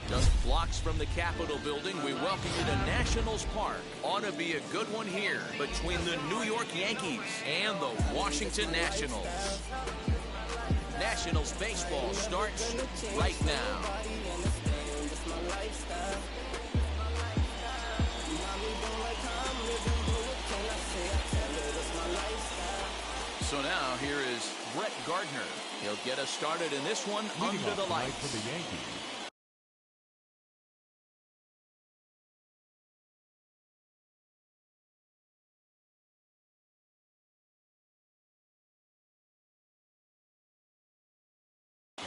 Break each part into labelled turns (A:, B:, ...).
A: Just blocks from the Capitol building, we welcome you to Nationals Park. Ought to be a good one here between the New York Yankees and the Washington Nationals. Nationals baseball starts right now. So now here is Brett Gardner. He'll get us started in this one under the lights.
B: For the Yankees.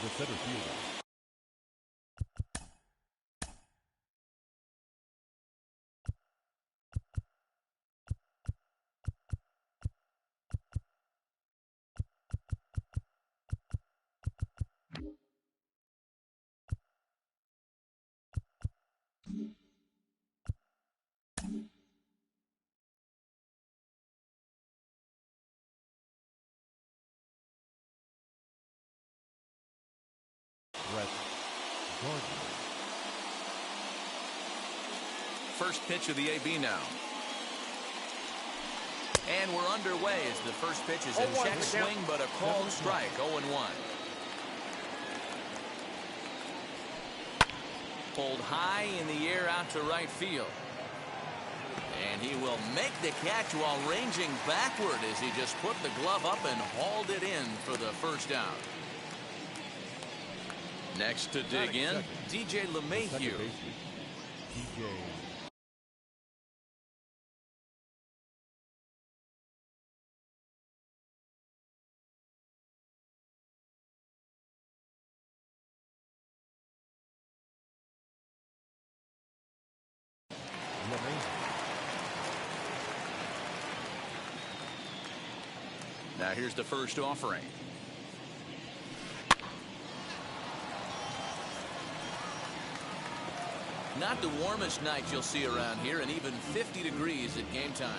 B: The center fielder. Brett Gardner.
A: First pitch of the AB now. And we're underway as the first pitch is a check swing, but a called strike, 0-1. Pulled high in the air out to right field. And he will make the catch while ranging backward as he just put the glove up and hauled it in for the first out. Next to dig in, DJ LeMahieu.
B: DJ.
A: Now here's the first offering. Not the warmest night you'll see around here, and even 50 degrees at game time.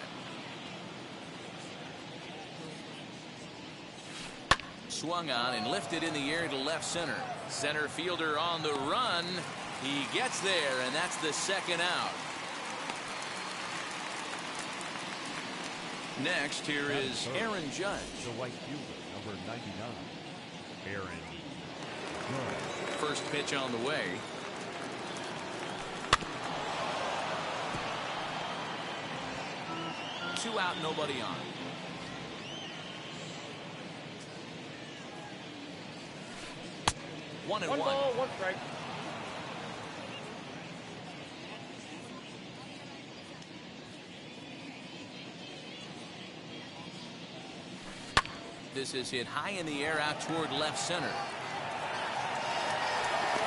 A: Swung on and lifted in the air to left center. Center fielder on the run. He gets there, and that's the second out. Next, here is Aaron Judge.
B: The right fielder, number 99, Aaron Judge.
A: First pitch on the way. Two out, nobody on. One
C: ball, one strike.
A: This is hit high in the air out toward left center.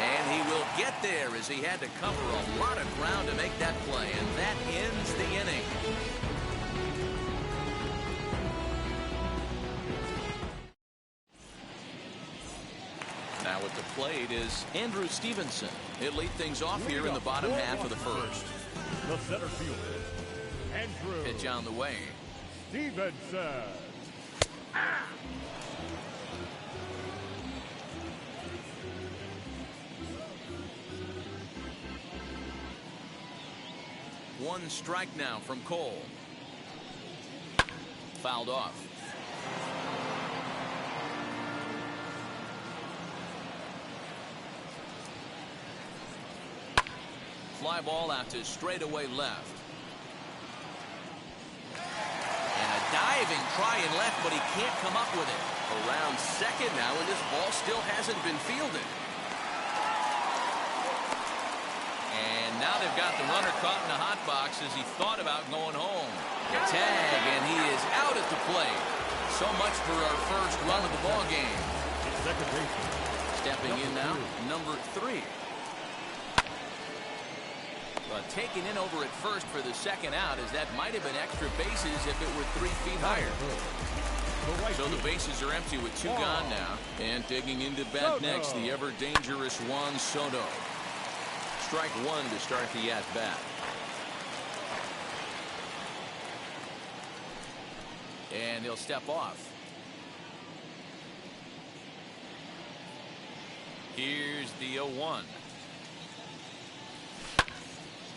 A: And he will get there as he had to cover a lot of ground to make that play. And that ends the inning. Now at the plate is Andrew Stevenson. He'll lead things off here in the bottom half of the first.
B: The center fielder, Andrew.
A: Pitch on the way.
B: Stevenson.
A: One strike now from Cole. Fouled off. Fly ball out to straightaway left. And a diving try in left, but he can't come up with it. Around second now, and this ball still hasn't been fielded. And now they've got the runner caught in the hot box as he thought about going home. The tag, and he is out at the plate. So much for our first run of the ball game.
B: Second baseman.
A: Stepping in now, number 3. But taken in over at first for the second out, as that might have been extra bases if it were 3 feet higher. So the bases are empty with 2 gone now. And digging into bat next, the ever dangerous Juan Soto. Strike 1 to start the at-bat. And he'll step off. Here's the 0-1.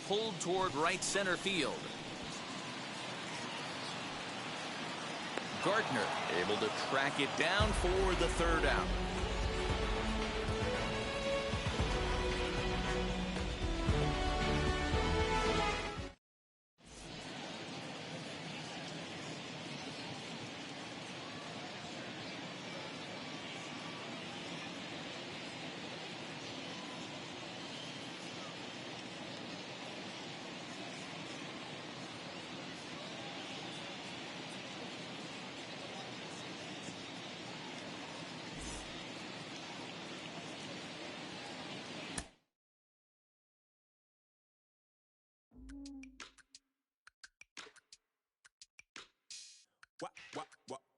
A: pulled toward right center field. Gardner able to track it down for the third out.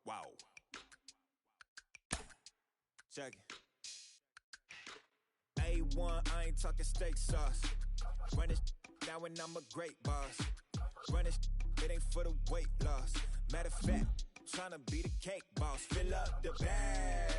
C: Wow. Check it. A1, I ain't talking steak sauce. Run this now and I'm a great boss. Run this, it ain't for the weight loss. Matter of fact, tryna be the cake boss. Fill up the bag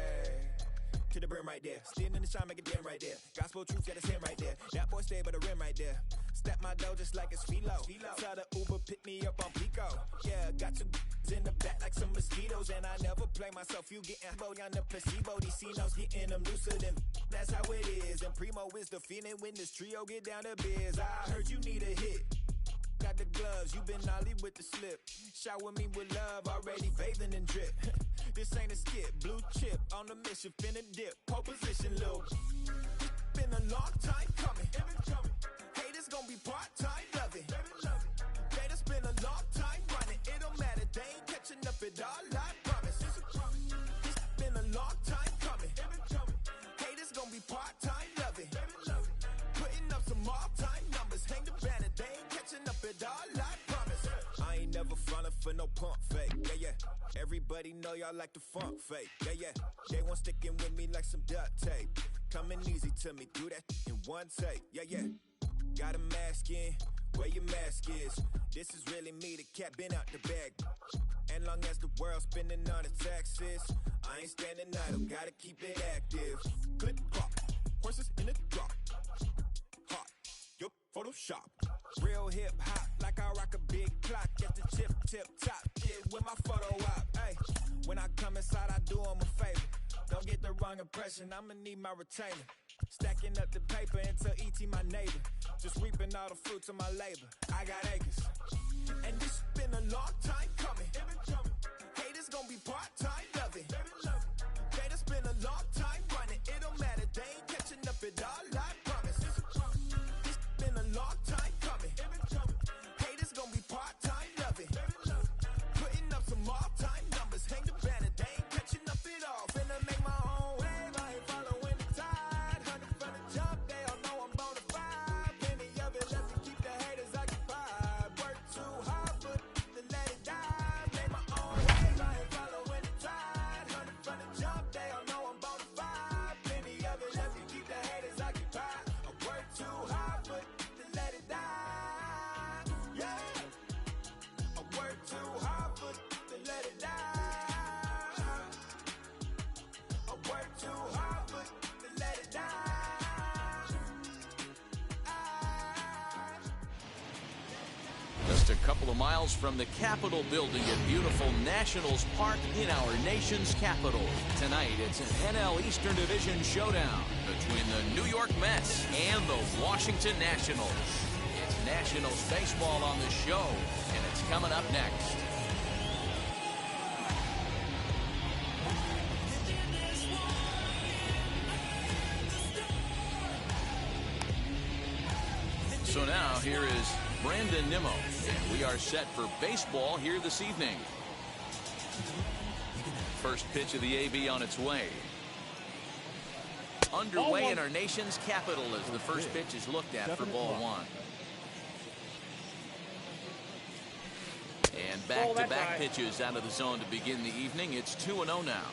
C: to the brim right there. Standing in the shine, make a dim right there. Gospel truth, got his hand right there. That boy stay by the rim right there. Step my dough just like it's philo. Tell the Uber pick me up on Pico. Yeah, got two in the back like some mosquitoes, and I never play myself. You getting boy on the placebo. These C-notes getting them looser than. That's how it is. And Primo is the feeling when this trio get down to biz. I heard you need a hit. Got the gloves, you been ollie with the slip. Shower me with love, already bathing in drip. This ain't a skip, blue chip on the mission, finna dip. Pole position, little. Been a long time coming. Haters gonna be part-time, love it. Haters been a long time running. It don't matter, they ain't catching up at all, I promise. It's been a long time coming. Haters gonna be part-time, love it. Putting up some all-time numbers. Hang the banner, they ain't catching up at all, I promise. I ain't never falling for no pump fake, yeah. Everybody know y'all like the funk fake, yeah. They want sticking with me like some duct tape. Coming easy to me, do that in one take, yeah. Got a mask in, where your mask is. This is really me, the cat been out the bag. And long as the world's spending on the taxes, I ain't standing idle, gotta keep it active. Clip clock, horses in the drop. Hot, yo, Photoshop. Real hip hop, like I rock a big clock at the tip top. Yeah, with my photo op, hey. When I come inside, I do 'em a favor. Don't get the wrong impression, I'ma need my retainer. Stacking up the paper until E.T. my neighbor. Just reaping all the fruits of my labor. I got acres. And this been a long time coming. Haters gonna be part-time, love it. Haters been a long time running. It don't matter, they ain't catching up at all, I promise. This been a long time coming. Haters gonna be part-time, love it. Putting up some all-time numbers. Hang the banner, they ain't catching up at all. Finna make my own wave, I ain't following the tide. 100 from the jump, they all know I'm bona fide. Plenty of it left to keep the haters occupied. Work too hard, but to let it die. Make my own wave, I ain't following the tide. 100 from the jump, they all know I'm bona fide. Plenty of it left to keep the haters occupied. I work too hard, but to let it die. Yeah, I work too hard, but to let it die. I work too hard, but to let it die.
A: Just a couple of miles from the Capitol building at beautiful Nationals Park in our nation's capital. Tonight, it's an NL Eastern Division showdown between the New York Mets and the Washington Nationals. It's Nationals baseball on the show, and it's coming up next. So now here is Brandon Nimmo, and we are set for baseball here this evening. First pitch of the AB on its way. Underway in our nation's capital as the first pitch is looked at for ball one. And back-to-back pitches out of the zone to begin the evening. It's 2-0 now.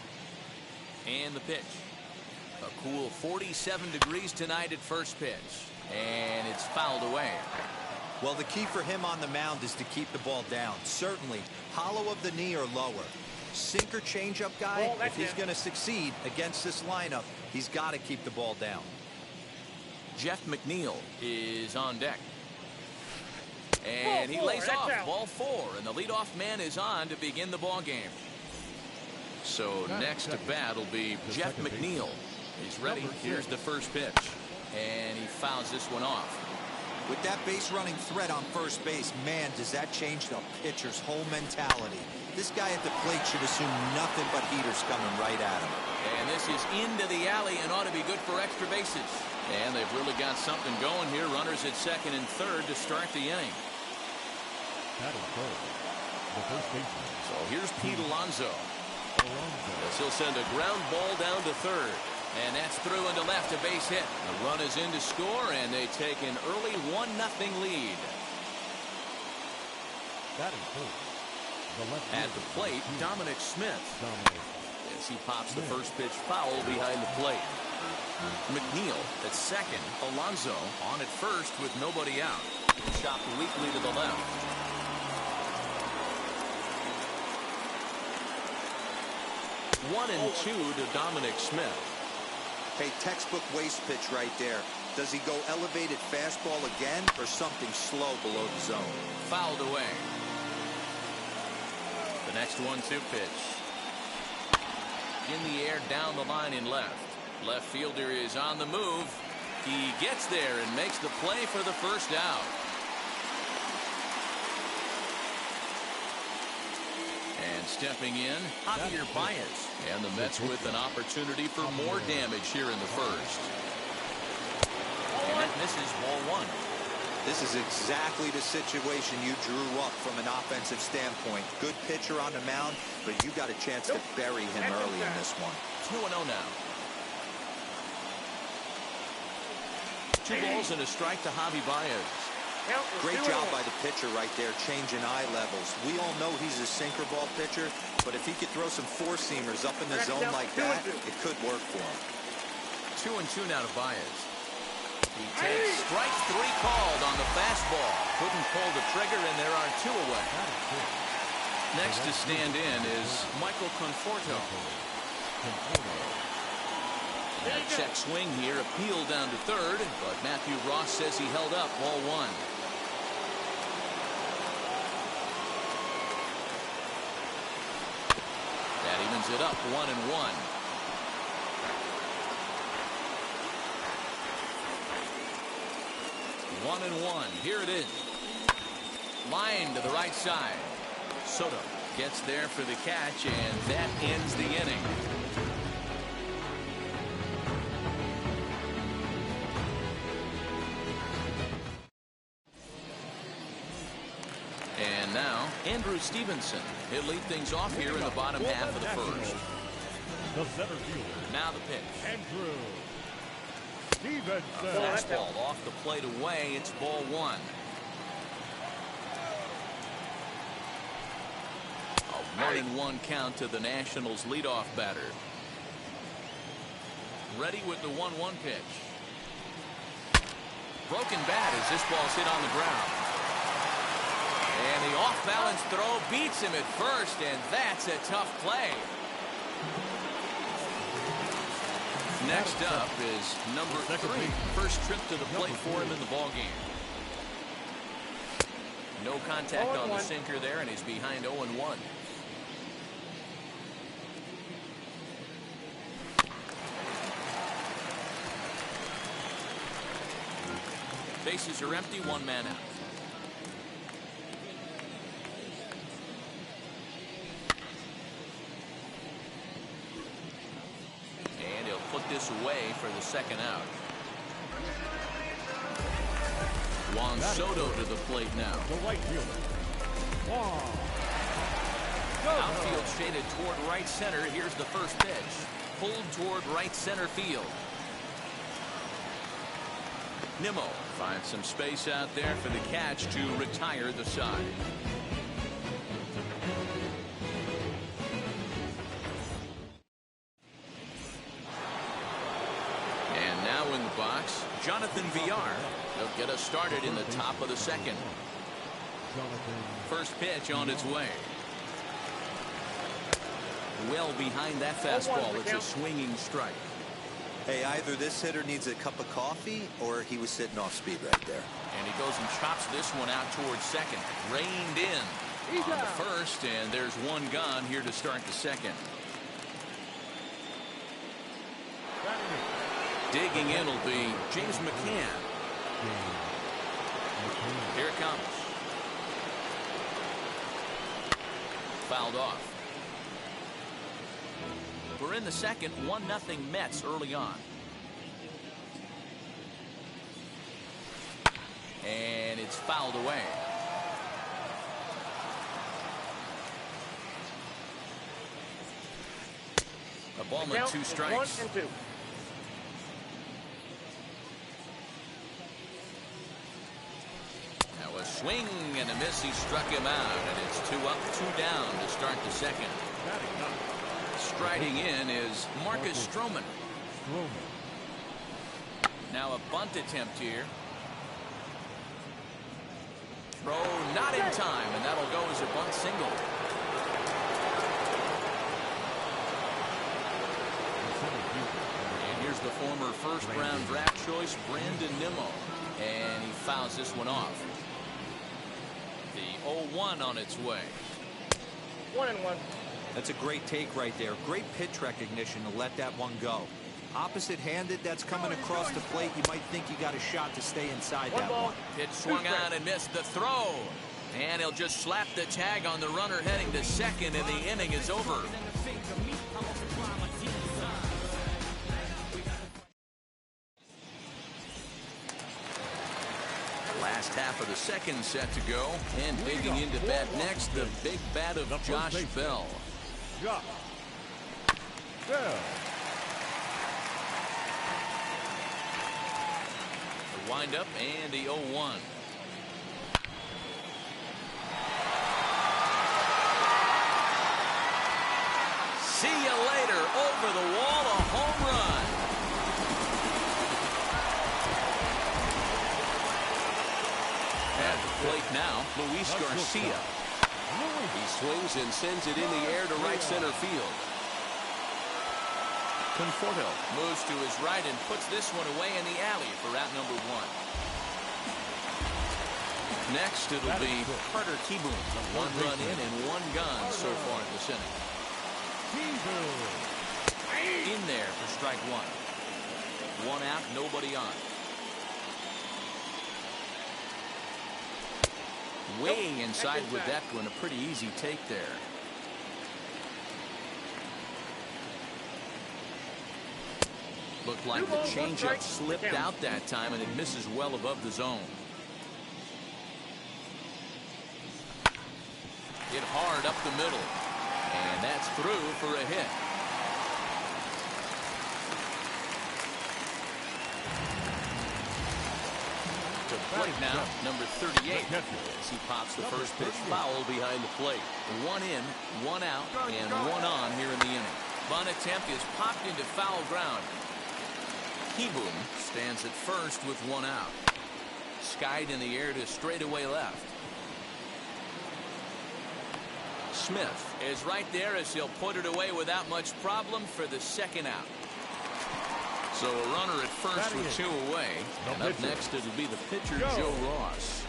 A: And the pitch. A cool 47 degrees tonight at first pitch. And it's fouled away.
D: Well, the key for him on the mound is to keep the ball down. Certainly, hollow of the knee or lower. Sinker changeup guy, if he's going to succeed against this lineup, he's got to keep the ball down.
A: Jeff McNeil is on deck. And he lays off ball 4, and the leadoff man is on to begin the ball game. So next to bat will be Jeff McNeil. He's ready. Here's the first pitch, and he fouls this one off.
D: With that base running threat on first base, man, does that change the pitcher's whole mentality. This guy at the plate should assume nothing but heaters coming right at him.
A: And this is into the alley and ought to be good for extra bases. And they've really got something going here. Runners at second and third to start the inning.
B: That is third. The first baseman.
A: So here's Pete Alonso. This will send a ground ball down to third. And that's through into left, a base hit. The run is in to score, and they take an early 1-0 lead.
B: That is third.
A: At the plate, Dominic Smith. As he pops the first pitch foul behind the plate. McNeil at second. Alonso on at first with nobody out. Chopped weakly to the left. 1-2 to Dominic Smith.
D: Hey, textbook waste pitch right there. Does he go elevated fastball again or something slow below the zone?
A: Fouled away. The next 1-2 pitch. In the air down the line in left. Left fielder is on the move. He gets there and makes the play for the first out. And stepping in, Javier Baez. And the Mets with an opportunity for more damage here in the first. And that misses ball 1.
D: This is exactly the situation you drew up from an offensive standpoint. Good pitcher on the mound, but you got a chance to bury him early in this one.
A: 2-0 now. 2 balls and a strike to Javi Baez.
D: Great job by the pitcher right there, changing eye levels. We all know he's a sinker ball pitcher, but if he could throw some four-seamers up in the zone like that, it could work for him.
A: 2-2 now to Baez. He takes strike 3 called on the fastball. Couldn't pull the trigger, and there are 2 away. Next to stand in is Michael Conforto. And a check swing here, appeal down to third, but Matthew Ross says he held up ball 1. That evens it up 1-1. One and one. Here it is. Line to the right side. Soto gets there for the catch, and that ends the inning. And now, Andrew Stevenson. He'll lead things off here in the bottom half of the first.
B: The center fielder.
A: Now the pitch.
B: Andrew Stevenson.
A: Fastball off the plate away. It's ball 1. A 1-1 count to the Nationals leadoff batter. Ready with the 1-1 pitch. Broken bat as this ball's hit on the ground. And the off-balance throw beats him at first, and that's a tough play. Next up is number 3. First trip to the plate for him in the ballgame. No contact on the sinker there, and he's behind 0-1. Bases are empty, 1 man out. And he'll put this away for the second out. Juan Soto to the plate now.
B: The right fielder.
A: Outfield shaded toward right center. Here's the first pitch. Pulled toward right center field. Nimmo finds some space out there for the catch to retire the side. And now in the box, Jonathan Villar. They'll get us started in the top of the second. First pitch on its way. Well behind that fastball. It's a swinging strike.
D: Hey, either this hitter needs a cup of coffee or he was sitting off speed right there.
A: And he goes and chops this one out towards second. Reined in on the first, and there's one gone here to start the second. Digging in will be James McCann. Here it comes. Fouled off. We're in the second, 1-0 Mets early on. And it's fouled away. A ball with 2 strikes.
E: 1-2.
A: Now a swing and a miss. He struck him out, and it's 2 up, 2 down to start the second. Striding in is Marcus Stroman. Now a bunt attempt here. Throw not in time, and that'll go as a bunt single. And here's the former first-round draft choice, Brandon Nimmo. And he fouls this one off. The 0-1 on its way.
E: 1-1.
D: That's a great take right there. Great pitch recognition to let that one go. Opposite-handed, that's coming across the plate. You might think you got a shot to stay inside that one.
A: Pitch swung on and missed the throw. And he'll just slap the tag on the runner heading to second, and the inning is over. Last half of the second set to go, and digging into bat next, the big bat of Josh Bell. The windup and the 0-1. See you later. Over the wall, a home run. At the plate now, Luis Garcia. He swings and sends it in the air to right center field. Conforto moves to his right and puts this one away in the alley for out number 1. Next, it'll be Carter Kieboom. 1 run in and 1 gone so far in this inning. In there for strike 1. 1 out, nobody on. Weighing inside with that one, a pretty easy take there. Looked like the changeup slipped out that time, and it misses well above the zone. Hit hard up the middle, and that's through for a hit. To plate now, number 38, as he pops the first pitch foul behind the plate. 1 in, 1 out, and 1 on here in the inning. Bunt attempt is popped into foul ground. Kieboom stands at first with 1 out. Skied in the air to straightaway left. Smith is right there as he'll put it away without much problem for the 2nd out. So a runner at first with 2 away. And up next it'll be the pitcher, Joe Ross.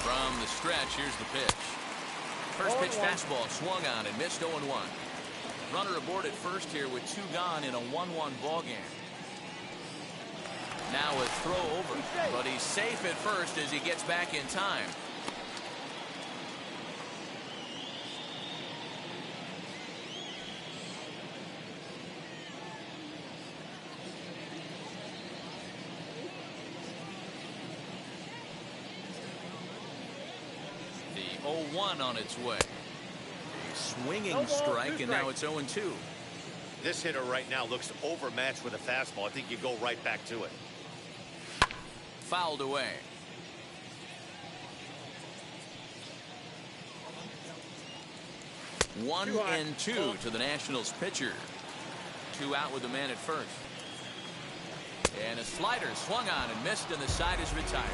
A: From the stretch, here's the pitch. First pitch fastball swung on and missed 0-1. Runner aboard at first here with 2 gone in a 1-1 ball game. Now a throw over, but he's safe at first as he gets back in time. The 0-1 on its way. A swinging strike, and now it's 0-2.
F: This hitter right now looks overmatched with a fastball. I think you go right back to it.
A: Fouled away. One and two to the Nationals pitcher. 2 out with the man at first. And a slider swung on and missed, and the side is retired.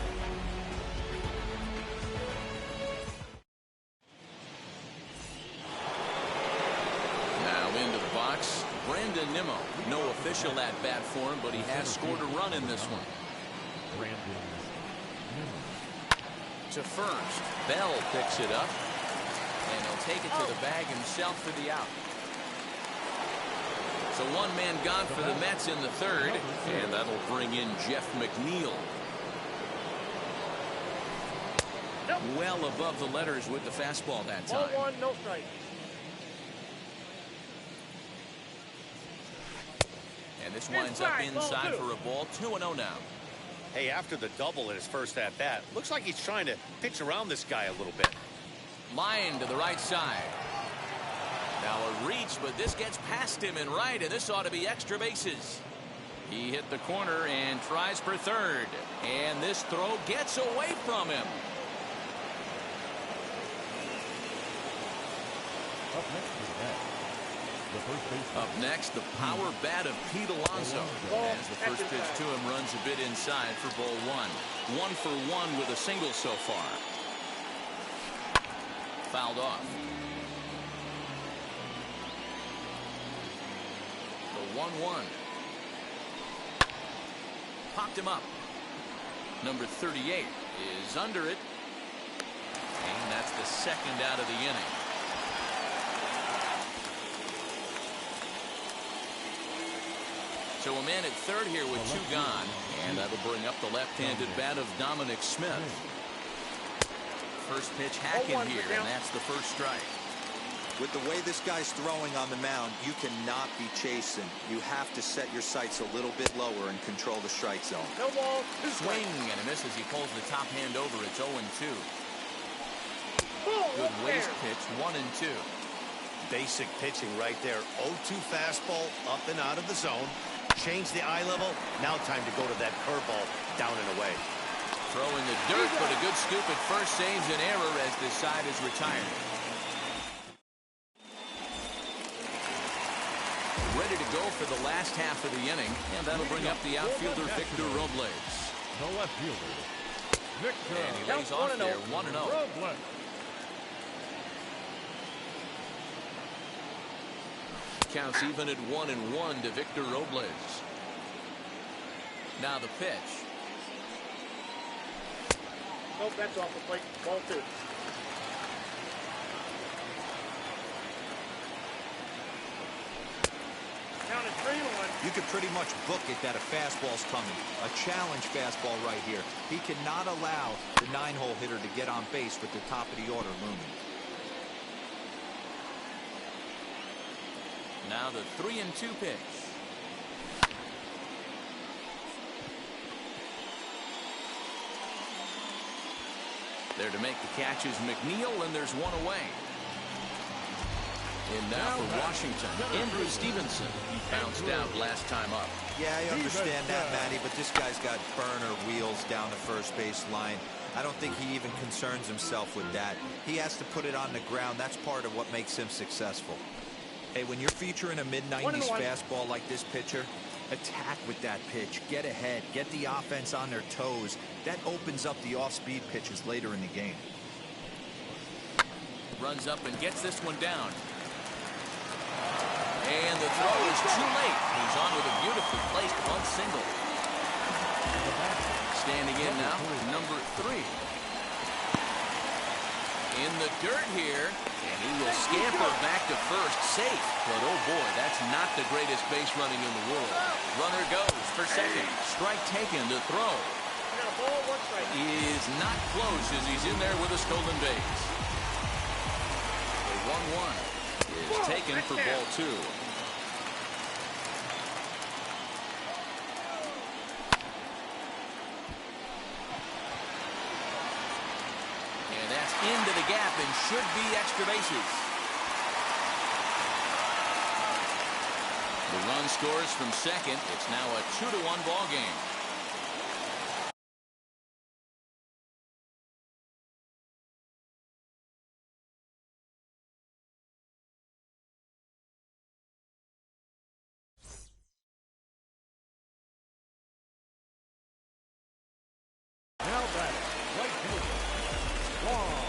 A: Now into the box, Brandon Brandon Nimmo. No official at bat for him, but he has scored a run in this one.
B: Brandon Nimmo.
A: To first. Bell picks it up. And he'll take it to the bag himself for the out. So one man gone for the Mets in the third. And that'll bring in Jeff McNeil. Well above the letters with the fastball that time.
E: Ball 1, no strike.
A: And this winds up inside for a ball. 2-0 now.
F: Hey, after the double in his first at-bat, looks like he's trying to pitch around this guy a little bit.
A: Line to the right side. Now a reach, but this gets past him in right, and this ought to be extra bases. He hit the corner and tries for third. And this throw gets away from him.
B: Up next is that. The first baseman.
A: Up next, the power bat of Pete Alonso. As the first pitch to him runs a bit inside for ball 1. 1 for 1 with a single so far. Fouled off. The 1-1. Popped him up. Number 38 is under it. And that's the second out of the inning. So a man at third here with 2 gone. And that'll bring up the left-handed bat of Dominic Smith. First pitch hacking here, and that's the first strike.
D: With the way this guy's throwing on the mound, you cannot be chasing. You have to set your sights a little bit lower and control the strike zone.
E: No ball.
A: Swing and a miss as he pulls the top hand over. It's 0-2. Good waist pitch, 1-2.
F: Basic pitching right there. 0-2 fastball up and out of the zone. Change the eye level. Now time to go to that curveball down and away.
A: Throwing the dirt, but a good scoop at first saves an error as this side is retired. Ready to go for the last half of the inning, and that'll bring up the outfielder Victor Robles.
B: The left fielder, Victor.
A: And he lays off there, 1-0.
B: Robles.
A: Counts even at 1-1 to Victor Robles. Now the pitch.
E: Nope, that's off the plate. Ball 2. Count at 3-1.
D: You could pretty much book it that a fastball's coming. A challenge fastball right here. He cannot allow the 9-hole hitter to get on base with the top of the order looming.
A: Now the 3-2 pitch. There to make the catch is McNeil, and there's one away. And now for Washington, Andrew Stevenson. He bounced out last time up.
D: Yeah, I understand that, Matty, but this guy's got burner wheels down the first base line. I don't think he even concerns himself with that. He has to put it on the ground. That's part of what makes him successful. Hey, when you're featuring a mid-90s fastball like this pitcher, attack with that pitch. Get ahead. Get the offense on their toes. That opens up the off-speed pitches later in the game.
A: Runs up and gets this one down. And the throw is too late. He's on with a beautifully placed bunt single. Standing in now, number 3. In the dirt here, and he will scamper back to first, safe. But oh boy, that's not the greatest base running in the world. Runner goes for second. Strike taken to throw. Is not close as he's in there with a stolen base. The 1-1 is taken for ball 2. And that's into the gap and should be extra bases. The run scores from second. It's now a 2-1 ball game.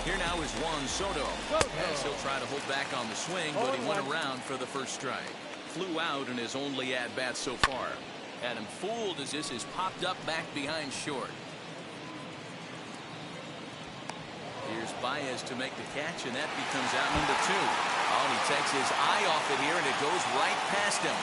A: Here now is Juan Soto. As he'll try to hold back on the swing, but he went around for the first strike. flew out in his only at-bat so far. Had him fooled as this is popped up back behind short. Here's Baez to make the catch, and that becomes out number 2. Oh, he takes his eye off it here, and it goes right past him.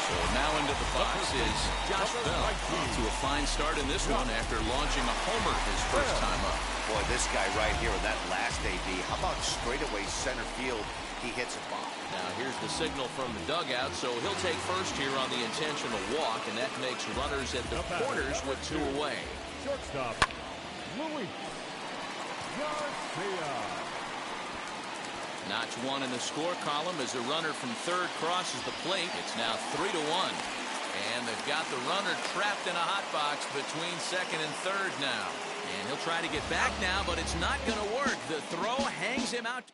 A: So now into the box is Josh Bell. To a fine start in this one after launching a homer his first time up.
F: Boy, this guy right here in that last AB. How about straightaway center field? He hits a bomb.
A: Now here's the signal from the dugout, so he'll take first here on the intentional walk, and that makes runners at the corners with 2 away.
B: Shortstop, Louis Garcia.
A: Notch 1 in the score column as the runner from third crosses the plate. It's now 3-1. And they've got the runner trapped in a hot box between second and third now. And he'll try to get back now, but it's not going to work. The throw hangs him out.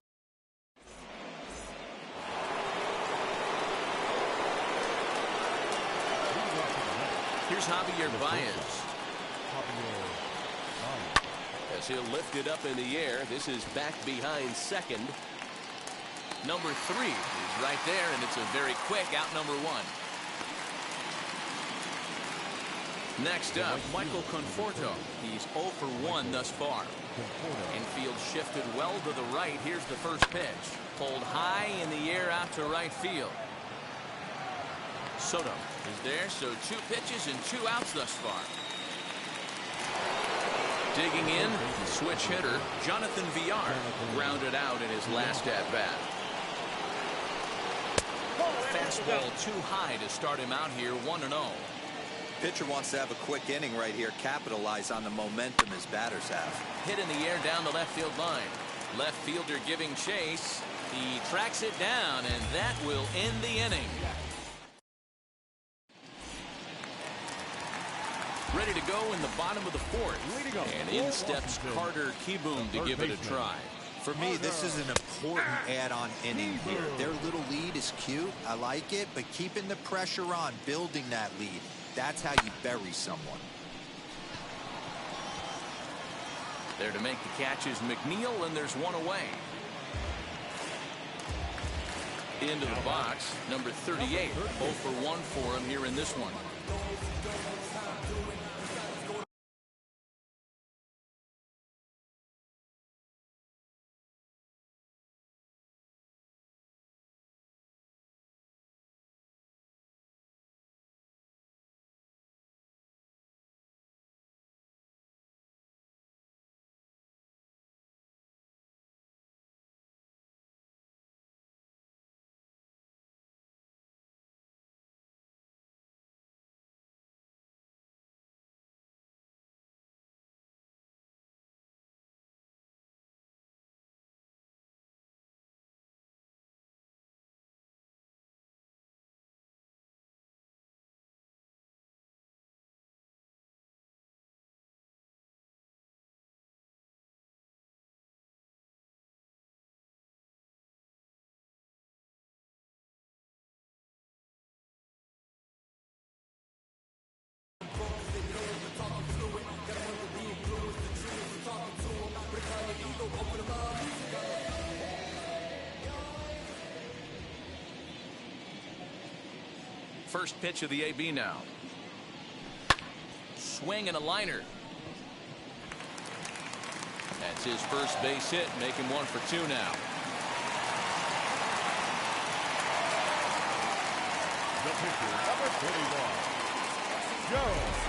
A: Here's Javier Baez. As he'll lift it up in the air. This is back behind second. Number 3 is right there, and it's a very quick out number 1. Next up, Michael Conforto. He's 0 for 1 thus far. Infield shifted well to the right. Here's the first pitch. Pulled high in the air out to right field. Soto is there, so 2 pitches and 2 outs thus far. Digging in, switch hitter, Jonathan Villar grounded out in his last at-bat. Fastball too high to start him out here, 1-0.
D: Pitcher wants to have a quick inning right here, capitalize on the momentum his batters have.
A: Hit in the air down the left field line. Left fielder giving chase. He tracks it down, and that will end the inning. Ready to go in the bottom of the 4th. And in steps Carter Kieboom to give it a try.
D: For me, this is an important add-on inning here. Their little lead is cute. I like it, but keeping the pressure on, building that lead, that's how you bury someone.
A: There to make the catch is McNeil, and there's 1 away. Into the box, number 38. 0 for 1 for him here in this one. First pitch of the AB now. Swing and a liner. That's his first base hit, making 1 for 2 now.
B: The pitcher, number 41, Joe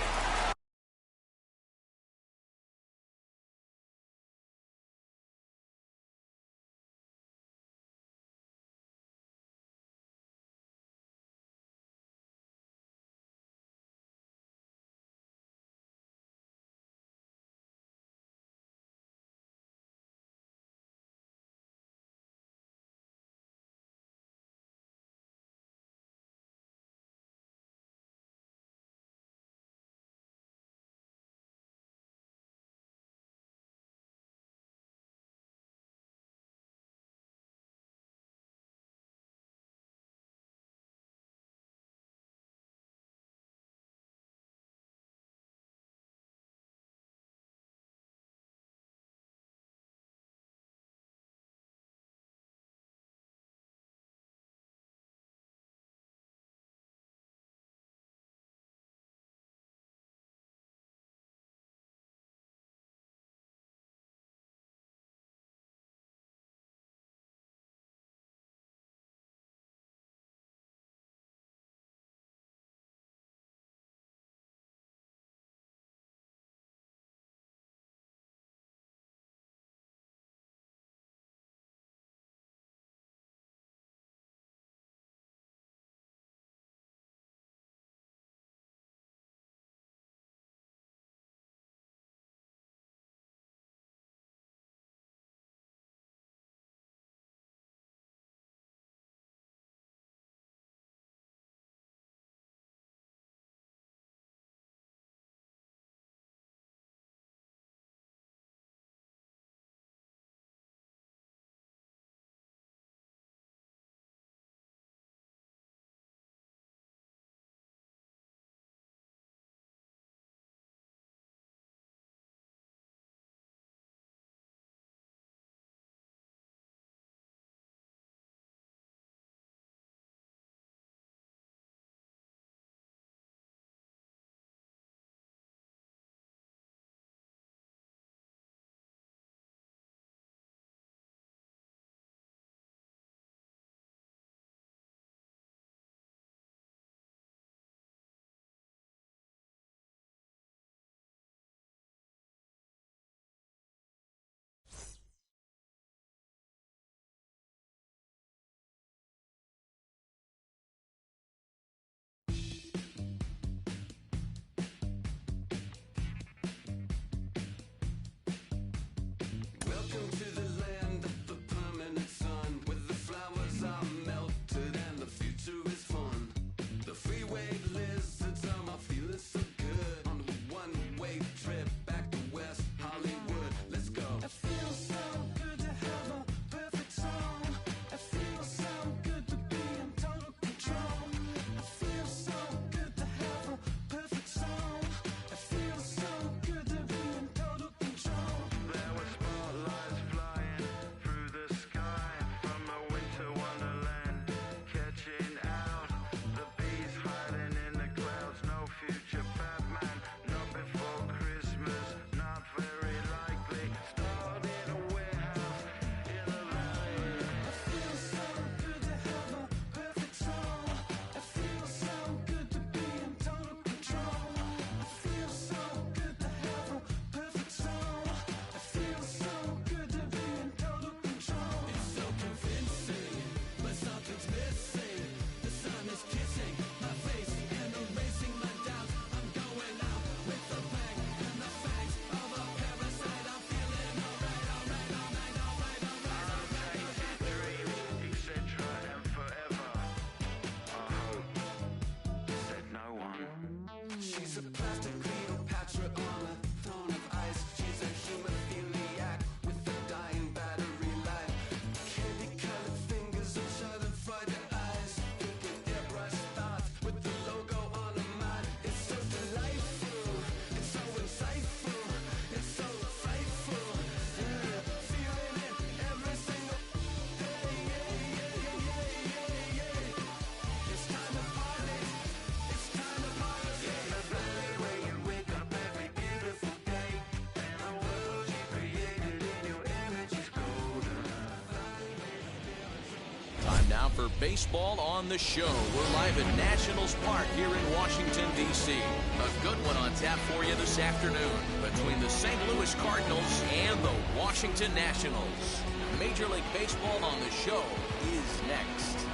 A: Now for baseball on the show. We're live at Nationals Park here in Washington, D.C. A good one on tap for you this afternoon between the St. Louis Cardinals and the Washington Nationals. Major League Baseball on the show is next.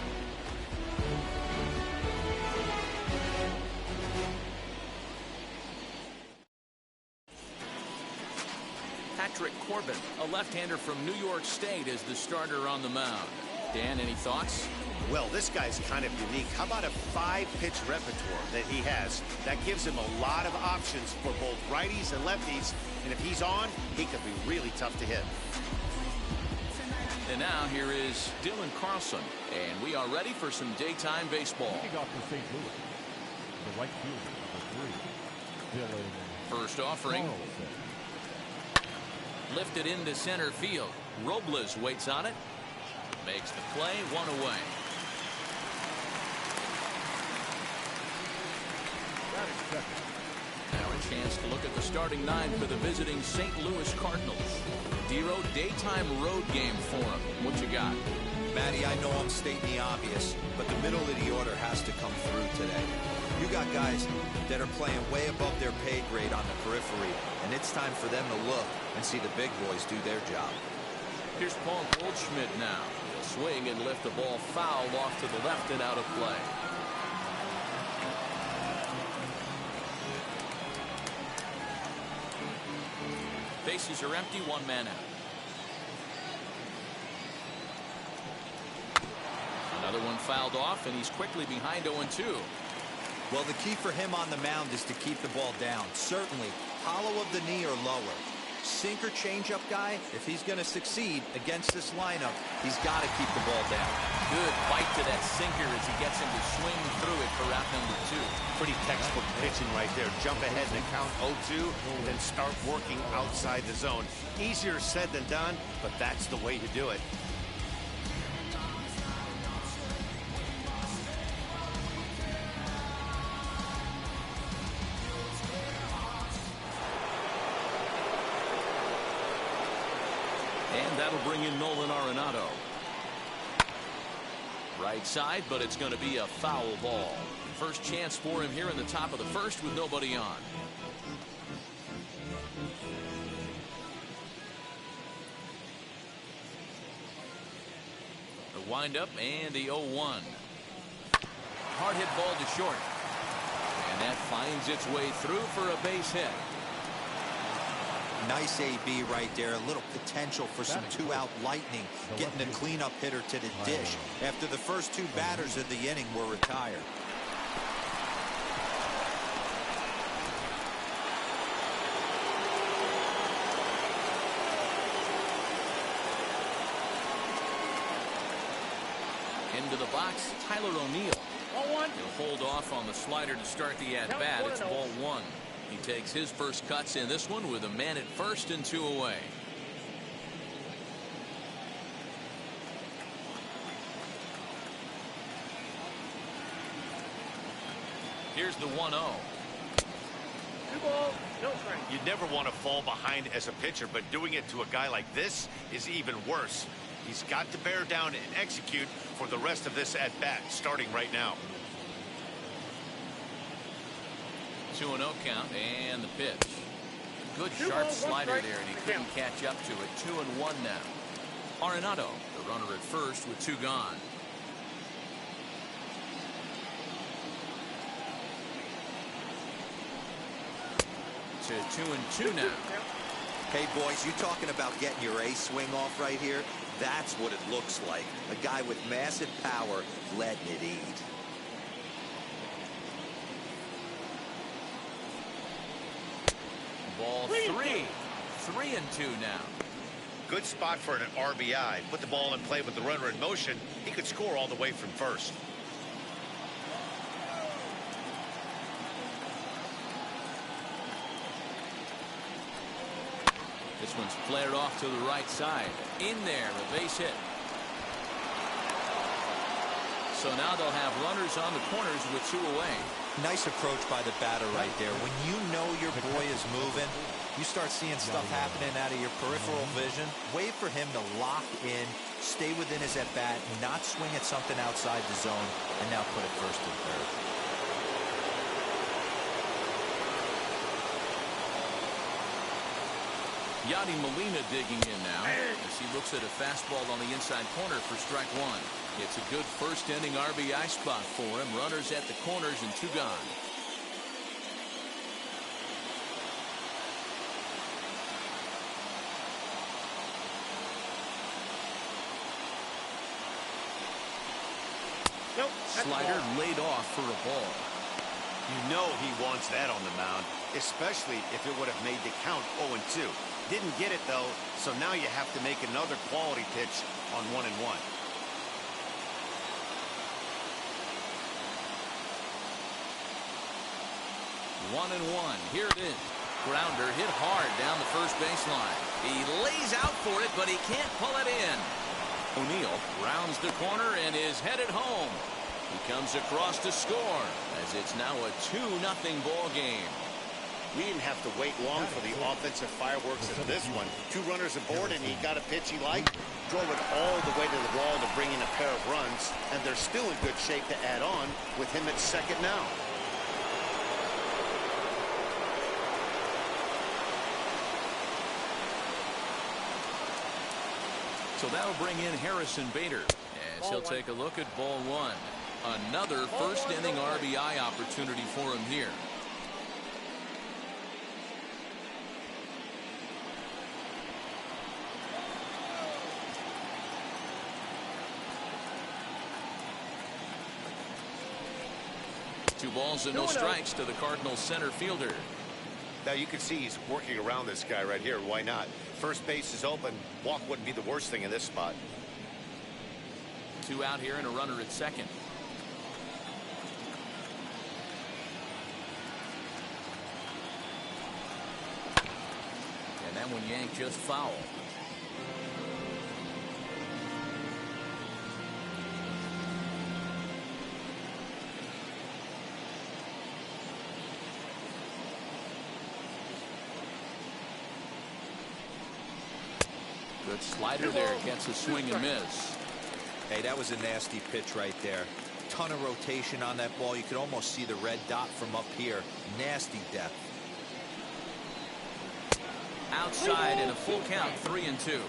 A: Patrick Corbin, a left-hander from New York State, is the starter on the mound. Dan, any thoughts?
F: Well, this guy's kind of unique. How about a 5-pitch repertoire that he has? That gives him a lot of options for both righties and lefties. And if he's on, he could be really tough to hit.
A: And now here is Dylan Carlson. And we are ready for some daytime baseball.
B: Leading off for St. Louis, the right fielder, number 3, Dylan
A: First offering.
B: Carlson.
A: Lifted into center field. Robles waits on it. Makes the play, one away. Now a chance to look at the starting 9 for the visiting St. Louis Cardinals. Dero, daytime road game for them. What you got?
D: Matty, I know I'm stating the obvious, but the middle of the order has to come through today. You got guys that are playing way above their pay grade on the periphery, and it's time for them to look and see the big boys do their job.
A: Here's Paul Goldschmidt now. He'll swing and lift the ball foul off to the left and out of play. Bases are empty, one man out. Another one fouled off, and he's quickly behind 0-2.
D: Well, the key for him on the mound is to keep the ball down. Certainly, hollow of the knee or lower. Sinker changeup guy, if he's going to succeed against this lineup, he's got to keep the ball down.
A: Good bite to that sinker as he gets him to swing through it for out number 2.
F: Pretty textbook pitching right there. Jump ahead in the count 0-2, then start working outside the zone. Easier said than done, but that's the way to do it.
A: And that'll bring in Nolan Arenado. Right side, but it's going to be a foul ball. First chance for him here in the top of the first with nobody on. The windup and the 0-1. Hard hit ball to short. And that finds its way through for a base hit.
D: Nice AB right there. A little potential for some 2-out lightning, getting a cleanup hitter to the dish after the first 2 batters of the inning were retired.
A: Into the box, Tyler O'Neill. He'll hold off on the slider to start the at-bat. It's ball 1. He takes his first cuts in this one with a man at first and 2 away. Here's the 1-0.
E: 2 balls, no strike.
F: You never want to fall behind as a pitcher, but doing it to a guy like this is even worse. He's got to bear down and execute for the rest of this at-bat, starting right now.
A: 2-0 count and the pitch. Good sharp slider there, and he couldn't catch up to it. 2-1 now. Arenado, the runner at first with 2 gone. To 2-2 now.
D: Hey, boys, you talking about getting your ace swing off right here? That's what it looks like. A guy with massive power letting it eat.
A: Ball 3. 3-2 now.
F: Good spot for an RBI. Put the ball in play with the runner in motion. He could score all the way from first.
A: This one's flared off to the right side. In there, a base hit. So now they'll have runners on the corners with 2 away.
D: Nice approach by the batter right there. When you know your boy is moving, you start seeing stuff happening out of your peripheral vision. Wait for him to lock in, stay within his at-bat, not swing at something outside the zone, and now put it first and third.
A: Yadi Molina digging in now as he looks at a fastball on the inside corner for strike 1. It's a good first inning RBI spot for him. Runners at the corners and 2 gone.
E: Nope.
A: Slider laid off for a ball.
F: You know he wants that on the mound, especially if it would have made the count 0-2. Didn't get it, though, so now you have to make another quality pitch on 1-1.
A: 1-1. Here it is. Grounder hit hard down the first baseline. He lays out for it, but he can't pull it in. O'Neill rounds the corner and is headed home. He comes across to score as it's now a 2-0 ball game.
F: We didn't have to wait long for the offensive fireworks in this one. 2 runners aboard, and he got a pitch he liked. Drove it all the way to the wall to bring in a pair of runs, and they're still in good shape to add on with him at second now.
A: So that'll bring in Harrison Bader as he'll take a look at ball 1. Another first inning RBI opportunity for him here. Two balls and no strikes to the Cardinals center fielder.
F: Now you can see he's working around this guy right here. Why not? First base is open. Walk wouldn't be the worst thing in this spot.
A: 2 out here and a runner at second. And that one yanked just foul. Good slider there, gets a swing and miss.
D: Hey, that was a nasty pitch right there. Ton of rotation on that ball. You could almost see the red dot from up here. Nasty depth.
A: Outside in a full count, 3-2.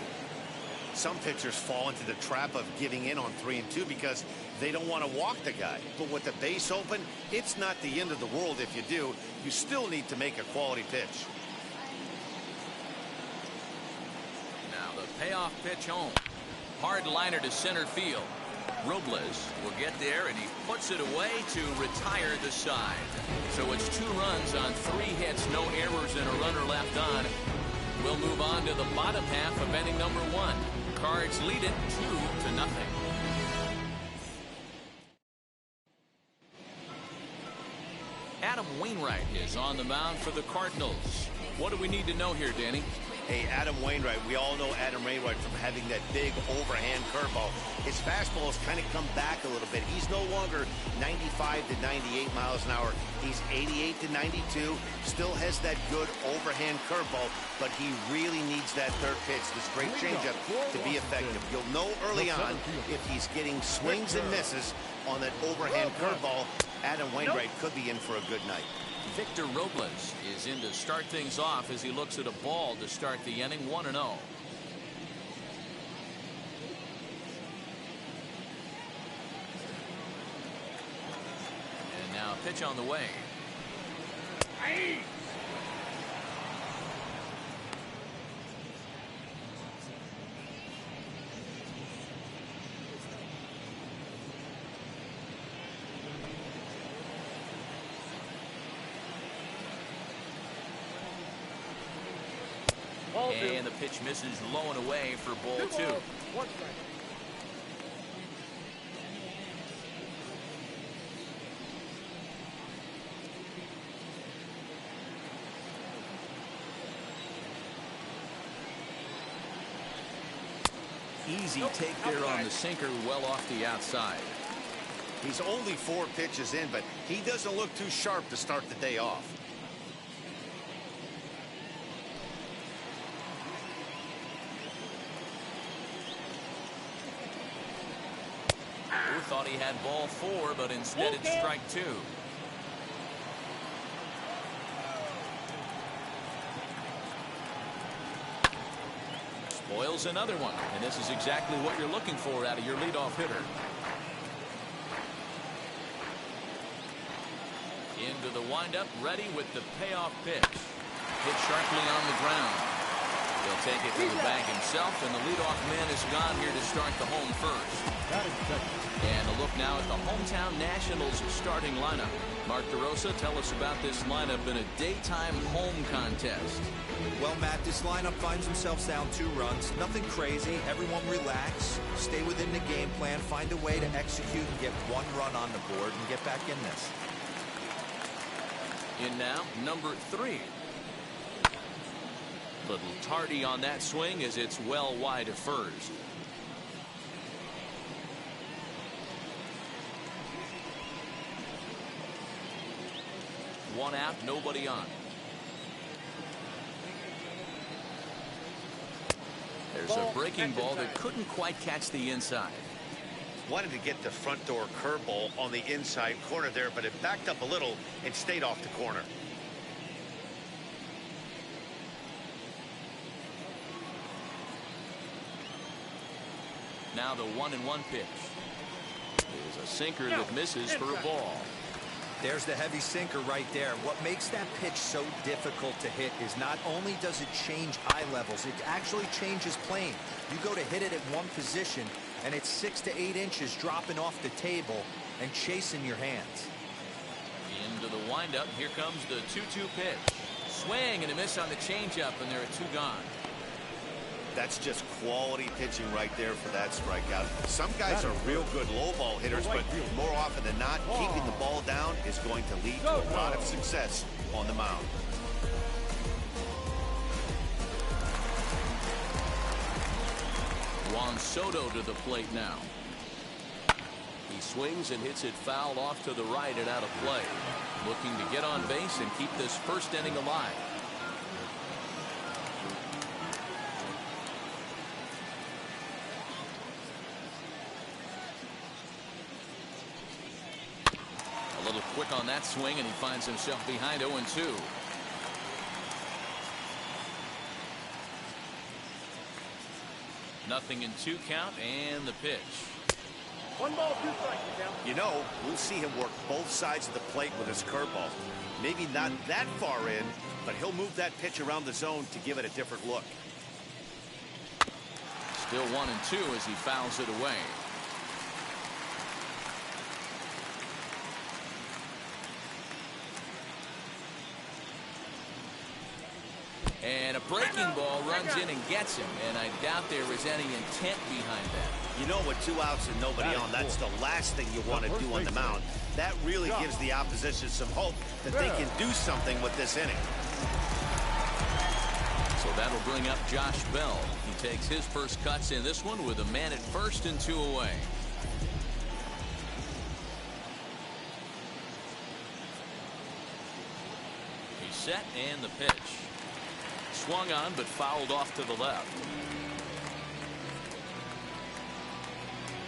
F: Some pitchers fall into the trap of giving in on 3-2 because they don't want to walk the guy. But with the base open, it's not the end of the world if you do. You still need to make a quality pitch.
A: Now the payoff pitch home. Hard liner to center field. Robles will get there, and he puts it away to retire the side. So it's 2 runs on 3 hits, no errors, and a runner left on. We'll move on to the bottom half of inning number 1. Cards lead it 2-0. Adam Wainwright is on the mound for the Cardinals. What do we need to know here, Danny?
F: Hey, Adam Wainwright, we all know Adam Wainwright from having that big overhand curveball. His fastball has kind of come back a little bit. He's no longer 95 to 98 miles an hour. He's 88 to 92. Still has that good overhand curveball, but he really needs that third pitch, this great changeup, to be effective. You'll know early on if he's getting swings and misses on that overhand curveball. Adam Wainwright could be in for a good night.
A: Victor Robles is in to start things off as he looks at a ball to start the inning. 1-0. And now a pitch on the way. And the pitch misses low and away for ball 2.
E: 1 strike.
A: Easy take there on the sinker, well off the outside.
F: He's only 4 pitches in, but he doesn't look too sharp to start the day off.
A: Who thought he had ball 4, but instead it's strike 2. Spoils another one, and this is exactly what you're looking for out of your leadoff hitter. Into the windup, ready with the payoff pitch. Hit sharply on the ground. He'll take it to the bag himself, and the leadoff man is gone here to start the home first. And a look now at the hometown Nationals starting lineup. Mark DeRosa, tell us about this lineup in a daytime home contest.
D: Well, Matt, this lineup finds themselves down 2 runs. Nothing crazy. Everyone relax. Stay within the game plan. Find a way to execute and get 1 run on the board and get back in this.
A: In now, number 3. Little tardy on that swing as it's well wide of first. One out, nobody on. There's a breaking ball that couldn't quite catch the inside.
F: Wanted to get the front door curveball on the inside corner there, but it backed up a little and stayed off the corner.
A: Now the 1-1 pitch. There's a sinker that misses for a ball.
D: There's the heavy sinker right there. What makes that pitch so difficult to hit is not only does it change eye levels, it actually changes plane. You go to hit it at one position, and it's 6 to 8 inches dropping off the table and chasing your hands.
A: Into the windup. Here comes the 2-2 pitch. Swing and a miss on the changeup, and there are 2 gone.
F: That's just quality pitching right there for that strikeout. Some guys are real good low ball hitters, but more often than not, keeping the ball down is going to lead to a lot of success on the mound.
A: Juan Soto to the plate now. He swings and hits it foul off to the right and out of play. Looking to get on base and keep this first inning alive. A little quick on that swing, and he finds himself behind 0-2. Nothing in 2 count, and the pitch.
E: 1 ball, 2 strikes,
F: You know, we'll see him work both sides of the plate with his curveball. Maybe not that far in, but he'll move that pitch around the zone to give it a different look.
A: Still 1-2 as he fouls it away. And a breaking ball runs in and gets him, and I doubt there was any intent behind that.
F: You know, with 2 outs and nobody on, that's the last thing you want to do on the mound. That really gives the opposition some hope that they can do something with this inning.
A: So that'll bring up Josh Bell. He takes his first cuts in this one with a man at first and 2 away. He's set, and the pitch. Swung on, but fouled off to the left.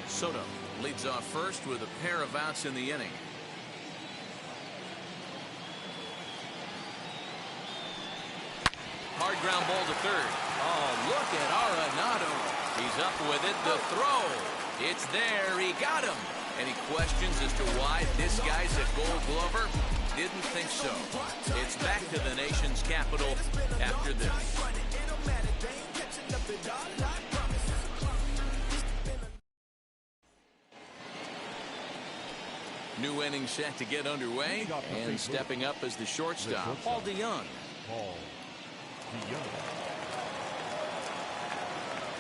A: Soto leads off first with a pair of outs in the inning. Hard ground ball to third. Oh, look at Arenado. He's up with it. The throw. It's there. He got him. Any questions as to why this guy's a Gold Glover? Didn't think so. It's back to the nation's capital after this. New inning set to get underway, and stepping up as the shortstop, Paul DeYoung.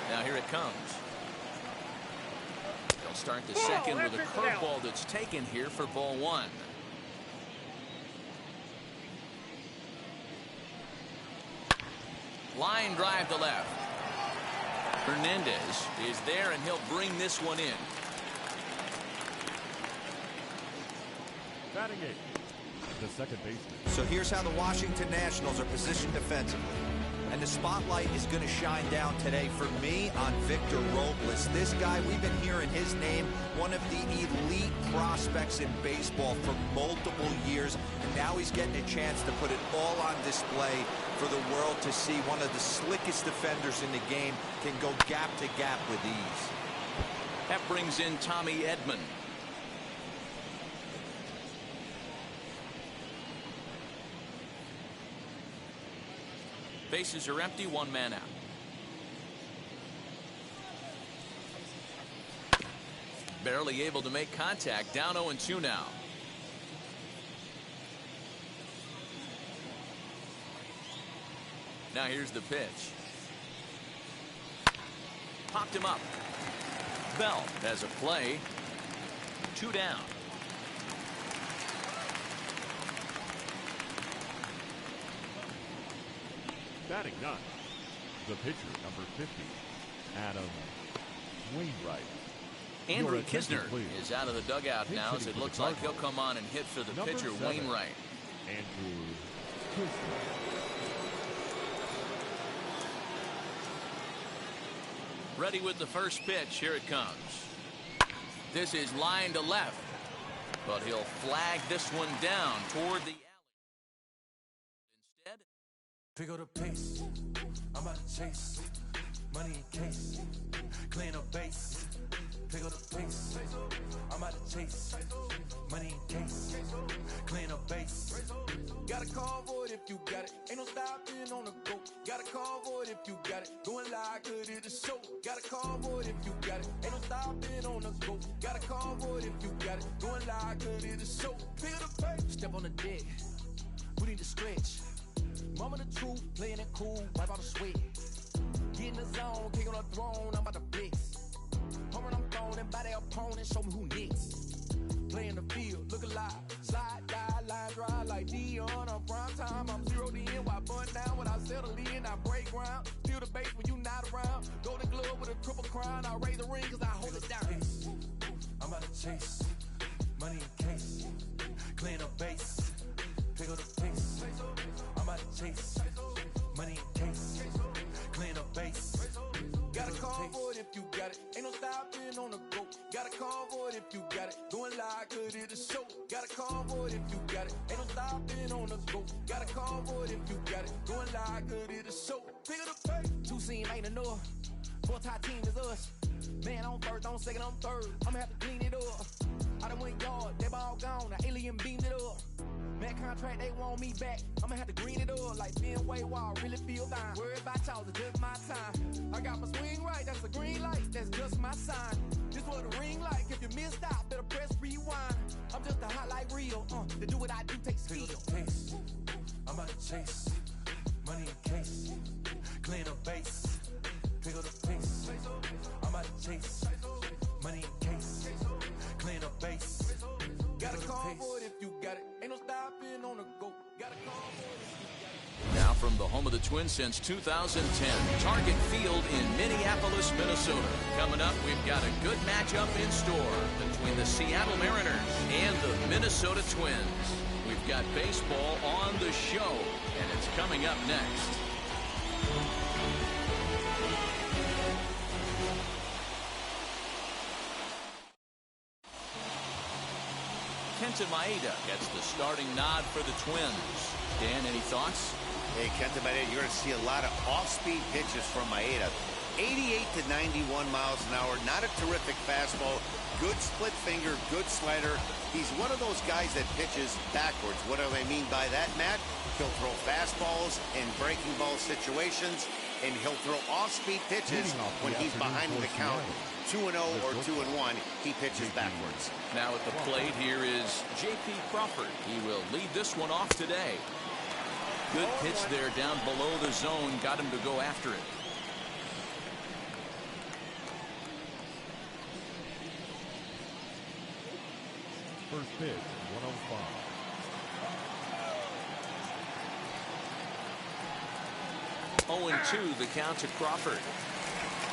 A: Now here it comes. They'll start the second with a curveball that's taken here for ball 1. Line drive to left. Hernandez is there, and he'll bring this one in.
B: Batting eighth, the second baseman.
D: So here's how the Washington Nationals are positioned defensively. And the spotlight is going to shine down today for me on Victor Robles. This guy, we've been hearing his name, one of the elite prospects in baseball for multiple years. And now he's getting a chance to put it all on display for the world to see. One of the slickest defenders in the game, can go gap to gap with ease.
A: That brings in Tommy Edman. Bases are empty, one man out. Barely able to make contact, down 0-2 now. Now here's the pitch. Popped him up. Bell has a play. 2 down.
B: Batting ninth, the pitcher, number 50, Adam Wainwright.
A: Andrew Kisner is out of the dugout now, as it looks like he'll come on and hit for the pitcher, Wainwright.
B: Andrew Kisner.
A: Ready with the first pitch. Here it comes. This is line to left, but he'll flag this one down toward the alley. Instead,
G: pick up the pace. I'm about to chase money in case, clean up base. Pick up the pace. I'm about to chase money in case, clean up base. Got a call for it if you got it. Ain't no stopping on the go. Got a call for it if you got it. Going live, good it is show. Got a call for it if you got it. Ain't no stopping on the go. Got a call for it if you got it. Going live, good it is show. Pick up the pace. Step on the deck. We need to stretch. Mama the truth, playing it cool, wipe out the sweat. Get in the zone, kick on the throne, I'm about to flex. Home run, I'm throwing and by their opponent, show me who next. Play in the field, look alive. Slide, die, line drive like Dion on prime time. I'm zeroed in, while bun down when I settle in. I break ground, steal the base when you not around. Golden glove with a triple crown, I raise the ring cause I hold it down. I'm about to chase money in case, clean up base. Pick up the pace. I'm about to chase money in case, clean up base. Got a call for it if you got it. Ain't no stopping on the go. Got a call for it if you got it. Going live, good it is show. Got a call for it if you got it. Ain't no stopping on the go. Got a call for it if you got it. Going live, good it is show. Pick up the pace. 2 team ain't enough. 4-tie team is us. Man on first, on second, on third. I'ma have to clean it up. I done went yard, they ball gone. The alien beamed it up. Man contract, they want me back. I'ma have to green it up like Ben Way Wall. Really feel fine. Worried about y'all, it's just my time. I got my swing right, that's a green light. That's just my sign. This what a ring like. If you missed out, better press rewind. I'm just a hot like real. To do what I do takes skill. I'm about to chase money in case, clean up base. Pick up the pace. I'm about to chase money in case, clean up base. Got a call for it if you got it. Ain't no stopping on the go. Got a call for it if you got it.
A: now from the home of the Twins since 2010, Target Field in Minneapolis, Minnesota. Coming up, we've got a good matchup in store between the Seattle Mariners and the Minnesota Twins. We've got baseball on the show, and it's coming up next. Kenta Maeda gets the starting nod for the Twins. Dan, any thoughts?
F: Hey, Kenta Maeda, you're going to see a lot of off-speed pitches from Maeda. 88 to 91 miles an hour. Not a terrific fastball. Good split finger, good slider. He's one of those guys that pitches backwards. What do I mean by that, Matt? He'll throw fastballs in breaking ball situations, and he'll throw off-speed pitches when he's behind in the count. 2-0 or 2-1, he pitches backwards.
A: Now at the plate here is J.P. Crawford. He will lead this one off today. Good pitch there down below the zone. Got him to go after it.
B: First pitch, 105.
A: 0-2 the count to Crawford.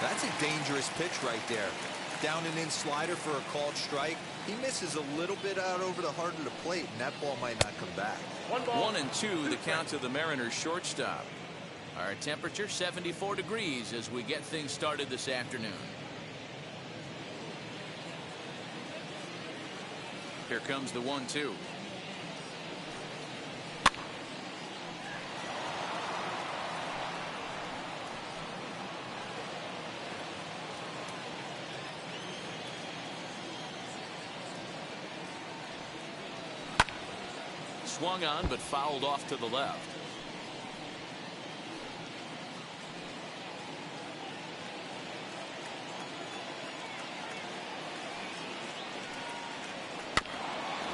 D: That's a dangerous pitch right there. Down and in slider for a called strike. He misses a little bit out over the heart of the plate, and that ball might not come back.
A: 1-2, the count to the Mariners shortstop. Our temperature 74 degrees as we get things started this afternoon. Here comes the 1-2. Swung on but fouled off to the left.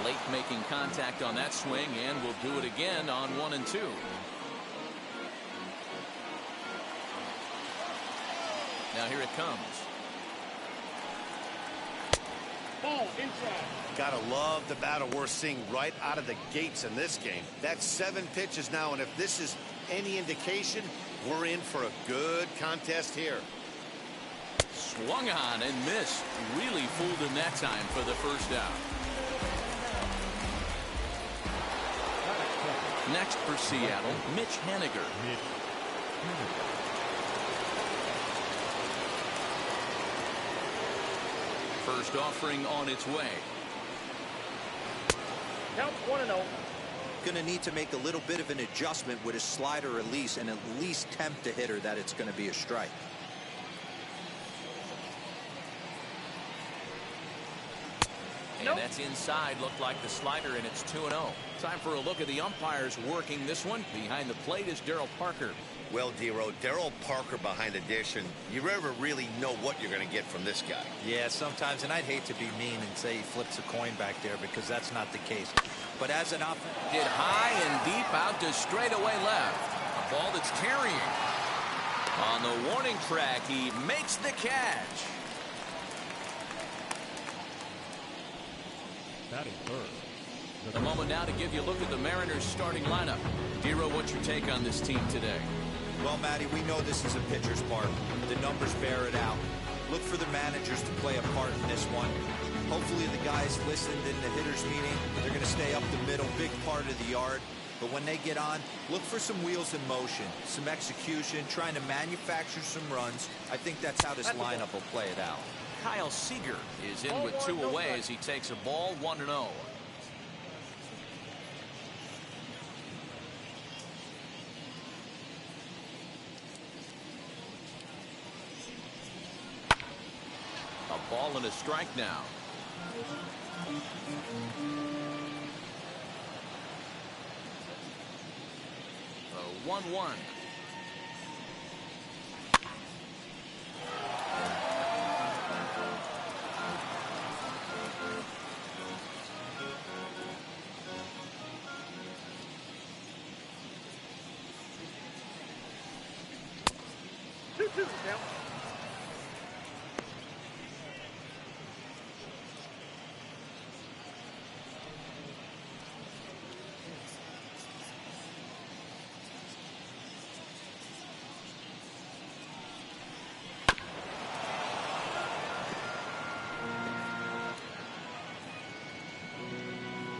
A: Late making contact on that swing, and will do it again on 1-2. Now here it comes.
E: Ball inside.
F: Gotta love the battle we're seeing right out of the gates in this game. That's 7 pitches now, and if this is any indication, we're in for a good contest here.
A: Swung on and missed. Really fooled him that time for the first out. Next for Seattle, Mitch Haniger. First offering on its way.
E: Count 1-0.
D: Going to need to make a little bit of an adjustment with his slider release and at least tempt the hitter that it's going to be a strike.
A: And that's inside. Looked like the slider, and it's 2-0. Time for a look at the umpires working this one. Behind the plate is Darryl Parker.
F: Well, Dero, Darryl Parker behind the dish, and you never really know what you're going to get from this guy.
D: Yeah, sometimes, and I'd hate to be mean and say he flips a coin back there because that's not the case. But as an offense,
A: Hit high and deep out to straightaway left. A ball that's carrying. On the warning track, he makes the catch.
B: Batting third.
A: A moment now to give you a look at the Mariners starting lineup. Dero, what's your take on this team today?
D: well, Matty, we know this is a pitcher's park. The numbers bear it out. Look for the managers to play a part in this one. Hopefully the guys listened in the hitters meeting. They're going to stay up the middle, big part of the yard. But when they get on, look for some wheels in motion, some execution, trying to manufacture some runs. I think that's how this lineup will play it out.
A: Kyle Seager is in with two away as he takes a ball 1-0. A ball and a strike now. A 1-1.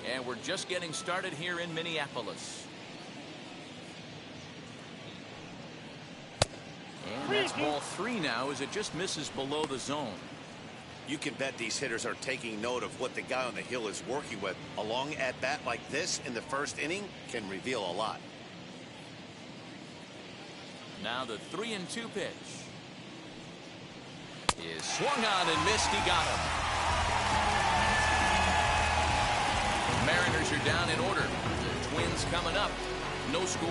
A: And we're just getting started here in Minneapolis. And that's ball 3 now as it just misses below the zone.
F: You can bet these hitters are taking note of what the guy on the hill is working with. A long at bat like this in the first inning can reveal a lot.
A: Now the 3-2 pitch is swung on and missed. He got him. Mariners are down in order. The Twins coming up. No score.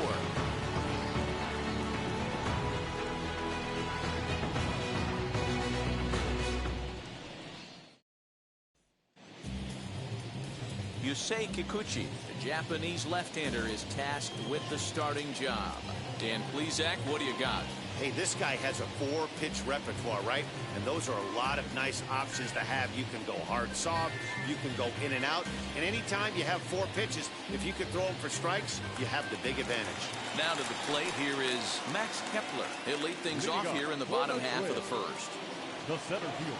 A: Yusei Kikuchi, the Japanese left-hander, is tasked with the starting job. Dan Plesac, what do you got?
F: Hey, this guy has a 4-pitch repertoire, right? And those are a lot of nice options to have. You can go hard soft, you can go in and out, and anytime you have 4 pitches, if you can throw them for strikes, you have the big advantage.
A: Now to the plate, here is Max Kepler. He'll lead things off here in the bottom half of the first.
B: The center fielder,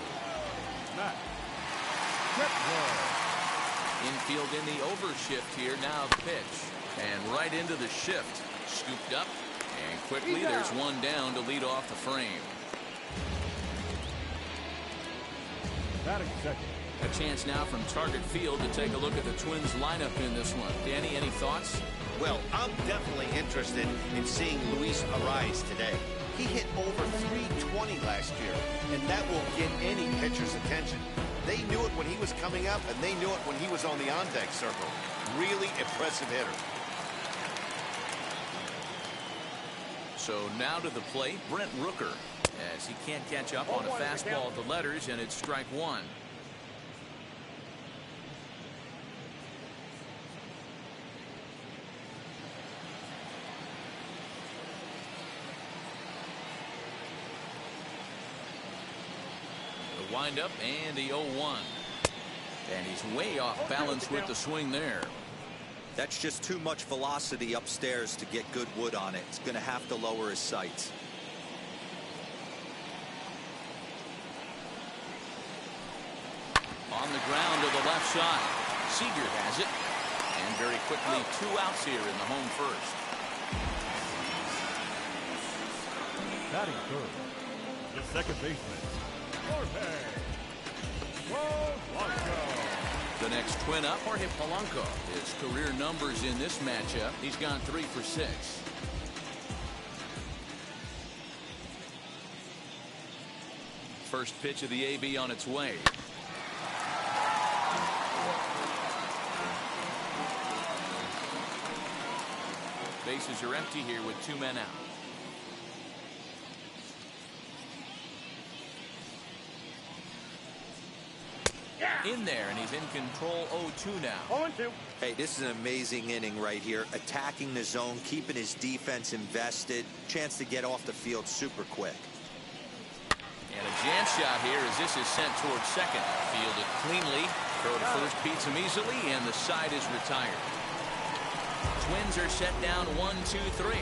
B: Matt.
A: Infield in the overshift here. Now the pitch. And right into the shift. Scooped up. And quickly there's one down to lead off the frame.
B: Batting second.
A: A chance now from target field to take a look at the Twins lineup in this one. Danny, any thoughts?
F: Well, I'm definitely interested in seeing Luis Ariz today. He hit over 320 last year, and that will get any pitcher's attention. They knew it when he was coming up, and they knew it when he was on the on-deck circle. Really impressive hitter.
A: So now to the plate, Brent Rooker, as he can't catch up on a fastball at the letters, and it's strike one. The windup and the 0-1. And he's way off balance with the swing there.
D: That's just too much velocity upstairs to get good wood on it. It's going to have to lower his sights.
A: On the ground to the left side. Seager has it. And very quickly 2 outs here in the home first.
B: Batting third. The second baseman. Jorge Polanco.
A: The next twin up, Jorge Polanco. His career numbers in this matchup. He's gone 3 for 6. First pitch of the AB on its way. Bases are empty here with 2 men out. In there, and he's in control. 0-2 now.
E: 0-2.
D: Hey, this is an amazing inning right here. Attacking the zone, keeping his defense invested. Chance to get off the field super quick.
A: And a jam shot here as this is sent towards second. Fielded cleanly. Throw to first beats him easily, and the side is retired. Twins are set down 1-2-3.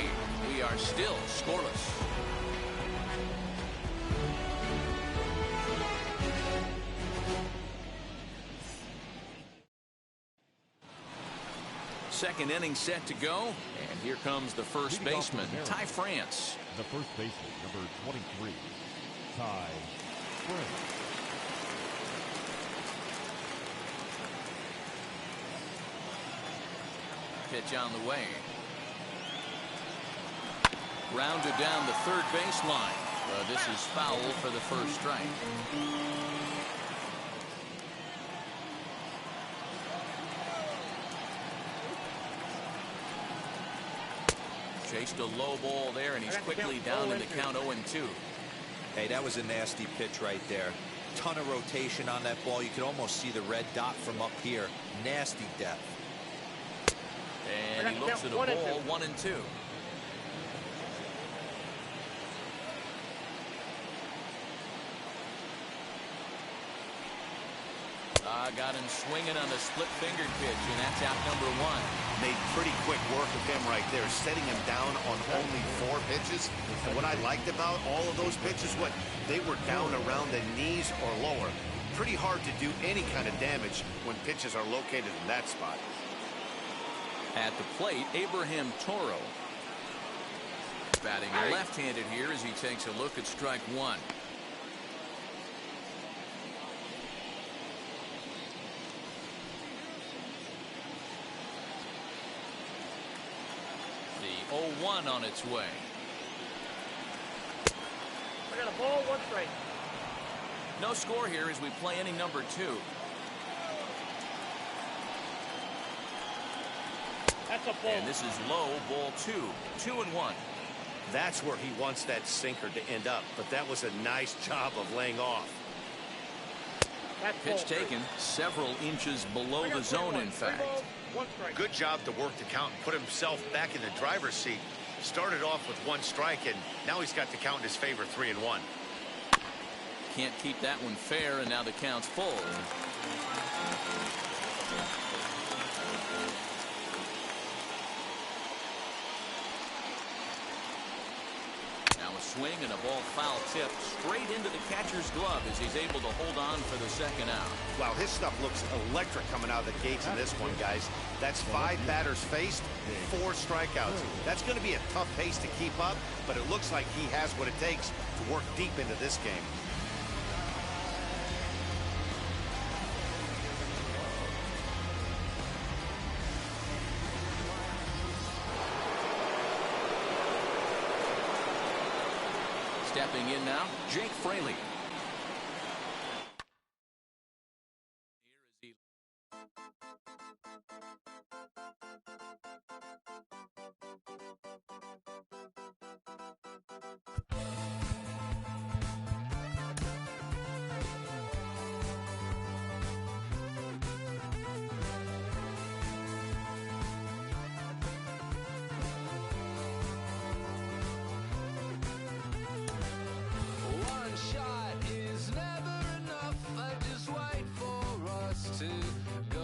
A: We are still scoreless. Second inning set to go, and here comes the first baseman, Ty France.
B: The first baseman, number 23, Ty France.
A: Pitch on the way. Rounded down the third baseline. This is foul for the first strike. Chased a low ball there, and he's quickly down in the count 0-2.
D: Hey, that was a nasty pitch right there. Ton of rotation on that ball. You could almost see the red dot from up here. Nasty depth.
A: And he looks at a ball 1-2. Got him swinging on the split finger pitch, and that's out number 1.
F: Made pretty quick work of him right there, setting him down on only 4 pitches. And what I liked about all of those pitches, they were down around the knees or lower. Pretty hard to do any kind of damage when pitches are located in that spot.
A: At the plate, Abraham Toro. Batting left-handed here as he takes a look at strike 1. The 0-1 on its way.
E: I got a ball, 1 strike.
A: No score here as we play inning number 2.
E: That's a ball.
A: And this is low, ball 2. 2-1.
F: That's where he wants that sinker to end up, but that was a nice job of laying off.
E: That's
A: Pitch
E: ball
A: taken several inches below the zone, in fact.
E: 1 strike.
F: Good job to work the count and put himself back in the driver's seat. Started off with 1 strike, and now he's got the count in his favor, 3-1.
A: Can't keep that one fair, and now the count's full. swing and a ball foul tip straight into the catcher's glove as he's able to hold on for the second out.
F: Wow, his stuff looks electric coming out of the gates in this one, guys. That's 5 batters faced, 4 strikeouts. That's going to be a tough pace to keep up, but it looks like he has what it takes to work deep into this game.
A: Stepping in now, Jake Fraley.
G: One shot is never enough. I just wait for us to go.